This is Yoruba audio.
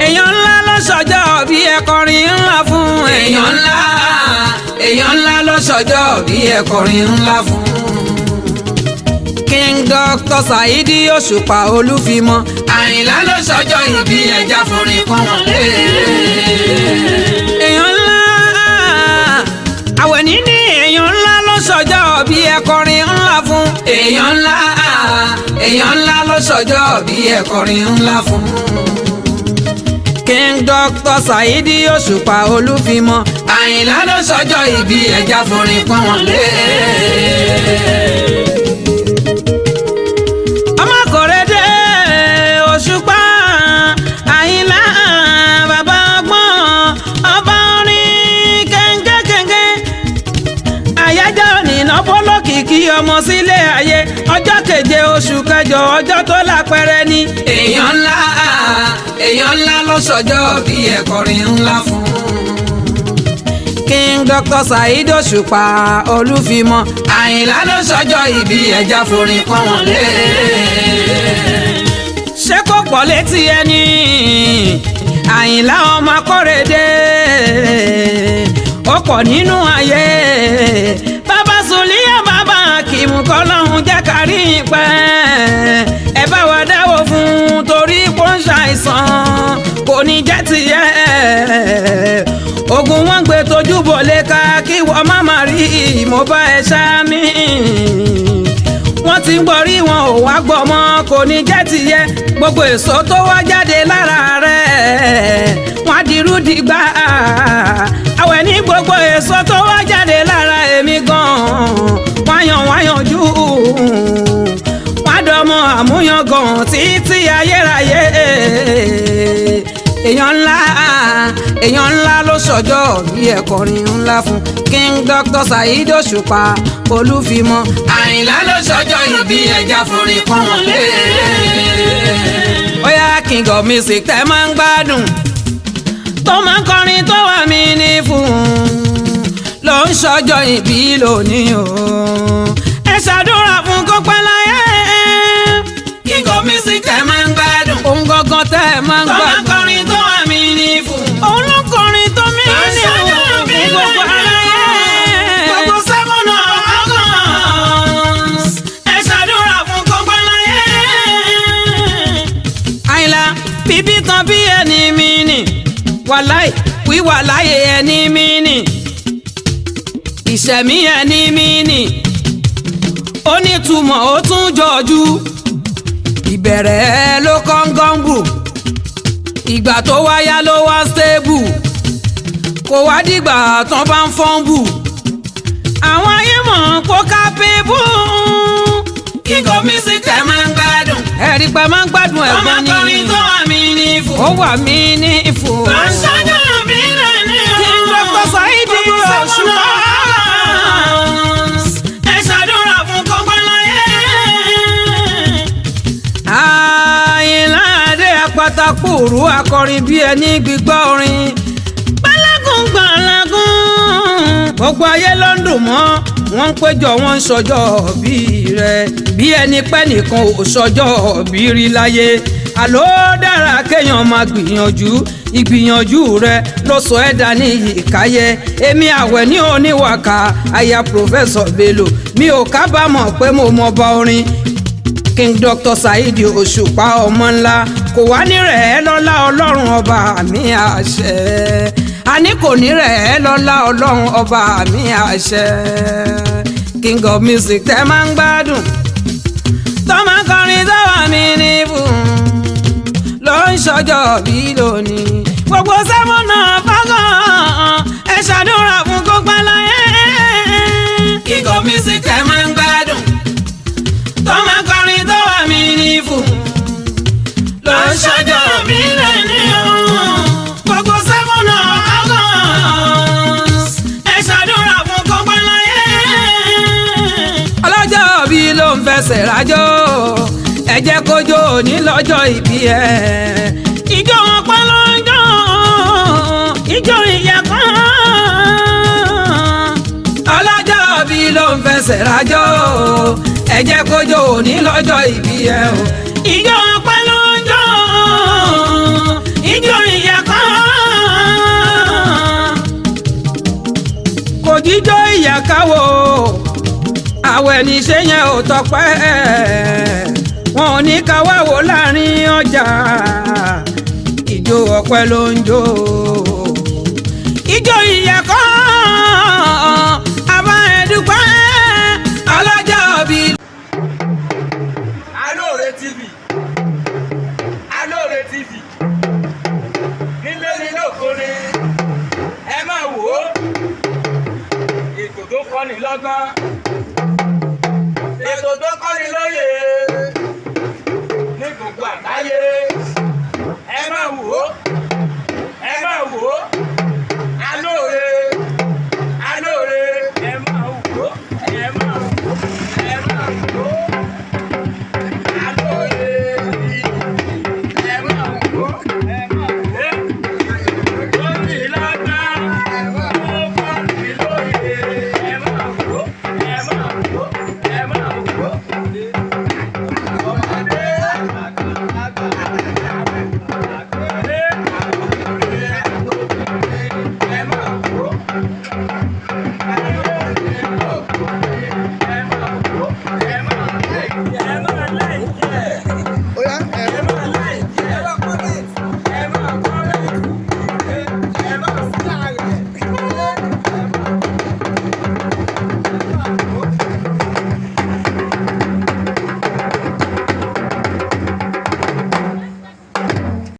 èèyàn ńlá ló ṣọjọ́ bí ẹ kọrin ńlá fún. èèyàn ńlá ló ṣọjọ́ bí ẹ kọrin ńlá fún. King Dr. Saheed Òṣùpá Olúfimọ. Àyìnlá ló ṣọjọ́ ìbí ẹja forin kan wọn lé. èèyàn ńlá àwẹ̀ níní èèyàn ńlá ló ṣọjọ́ bí ẹ kọrin ńlá fún. èèyàn ńlá ló ṣọjọ́ bí ẹ kọrin ńlá fún. King Dr. Saheed Òṣùpá Olúfimọ. Àyìnlá ló ṣọjọ́ ìbí ẹja forin kan wọn lé. Kí ọmọ sílé ayé ọjọ́ keje oṣù kẹjọ ọjọ́ tó lápẹrẹ ni. èèyàn ńlá ló ṣọjọ́ bí ẹ kọrin ńlá fún. King Dr. Saheed Òṣùpá Olúfimọ. Àyìnlá ló ṣọjọ́ ìbí ẹja forin pọ́n wọn lé. ṣé kò pọ̀ létí ẹni Àyìnlá ọmọ Akọ́rẹdé ó pọ̀ nínú ayé. Bàbá Sùlíyà bàbá Kìmù kọ́lọ́hún jẹ́ kárí pẹ́. ẹ bá wa dáwọ́ fún torí kó ń ṣàìsàn kò ní jẹ́ tiẹ̀. ogun wọn gbé tójú bọ̀lé ká kí wọ́n má má rí mo bá ẹ ṣáámi. wọ́n ti ń gbọ́rí wọn ò wá gbọ́ mọ́ kò ní jẹ́ tiẹ̀. gbogbo èso tó wá jáde lára rẹ̀ wọ́n á dirú dìgbà. àwẹ̀ ní gbogbo èso tó wá jáde lára èmi gan-an wáyàn jù wádọ́mọ àmúyangàn títí ayérayé. èèyàn ńlá ló ṣọjọ́ bí ẹ kọrin ńlá fún. King Dr. Saheed Òṣùpá Olúfimọ. Àyìnlá ló ṣọjọ́ ìbí ẹja forin pọ́n wọn lé. ó yá King of Music tẹ́ máa ń gbádùn tó máa ń kọrin tó wà mí ní fún ló ń ṣọjọ́ ìbí lónìí o. ẹ ṣàdúrà fún kó pẹ́ láyé. King of Music tẹ́ máa ń gbádùn. òun gangan tẹ́ máa ń gbádùn. tó máa ń kọrin tó wà mí ní fún. òun ló kọrin tó mí ní fún gbogbo aráyé. gbogbo sẹ́mọ̀nà ọgọ́s. ẹ ṣàdúrà fún kó pẹ́ láyé. Àyìnlá bíbí tán bí ẹni mi nì. wàláì wíwà láyé ẹni mi nì. ìṣẹ̀mí ẹni mi nì. ó ní túmọ̀ ó tún jọjú. ìbẹ̀rẹ̀ ló kọ́ngọ́ngbù. ìgbà tó wáyá ló wá stable. kò wá dìgbà tán bá ń fọ́nbù. àwọn ayé mọ̀ kó kápẹ́bù. King of Music ẹ máa ń gbádùn. ẹ̀rí pé máa ń gbádùn ẹ̀gbọ́n ni. ọmọkùnrin tó wà mí ní ìfò. ó wà mí ní ìfò. tó ń ṣáájú mi rẹ̀ ní ìfò. King Dr. Saheed Òṣùpá. ẹ ṣàdúrà fún kọ́kọ́ láyé. Àyìnlá Adé Apátákùrú akọrin bí ẹni gbígbọ́ orin. gbálágùn gbogbo ayé ló ń dùn mọ́. wọ́n ń péjọ wọ́n ń ṣọjọ́ bí rẹ̀ bí ẹni pẹ́ nìkan ò ṣọjọ́ bí rí láyé. àló dára kéèyàn máa gbìyànjú ìgbìyànjú rẹ ló sọ ẹ́ dání ìkáyẹ. èmi Àwẹ̀ ní Oníwàkà aya Professor Bello mi ò kábàámọ̀ pé mo mọ ọba orin. King Dr. Saheed Òṣùpá ọmọ ńlá kò wá ní rẹ̀ ẹ́ lọ́lá Ọlọ́run ọba mi àṣẹ. àní kò ní rẹ̀ ẹ́ lọ́lá Ọlọ́run ọba mi àṣẹ. King of Music tẹ́ máa ń gbádùn tó máa ń kọrin tó wà mí ní fún ló ń ṣọjọ́ bí lónìí. gbogbo sẹ́mọ̀nà fọ́gàn ẹ ṣàdúrà fún kó pẹ́ láyé. King of Music tẹ́ máa ń gbádùn tó máa ń kọrin tó wà mí ní fún ló ń ṣọjọ́ bí lónìí. gbogbo sẹ́mọ̀nà fọ́gàn ẹ ṣàdúrà fún kó pẹ́ láyé. ọlọ́jọ́ bí ló ń fẹsẹ̀ rájọ́ ẹ jẹ́ kójó ní lọ́jọ́ ìbí ẹ̀. ìjọ ọpẹ́ lọ́jọ́ ìjọ ìyẹ̀kọ́. ọlọ́jọ́ bí ló ń fẹsẹ̀ rájọ́ ẹ ẹ jẹ́ kó jó òní lọ́jọ́ ìbí ẹ o. Ijó ọpẹ́ ló ń jó, ijó ìyá kan kò jíjó ìyá káwọ́ àwọ̀ ẹni ṣe yẹn ò tọpẹ́ wọn ò ní ká wá wò láàrin ọjà. Ijó ọpẹ́ ló ń jó, ijó ìyá kan àbá ẹ̀dùpẹ́ ọlọ́jọ́ bí. Alore TV, Alore TV, nílé nílé òkúni ẹ máa wò ó, ètò tó kọ́ni lọ́gbọ́n, ètò tó kọ́ni lóye ní gbogbo àgbáyé ẹ máa wò ó, ẹ máa wò ó, Alore, Alore, ẹ máa wò ó, ẹ máa wò ó, ẹ máa wò ó. Thank you.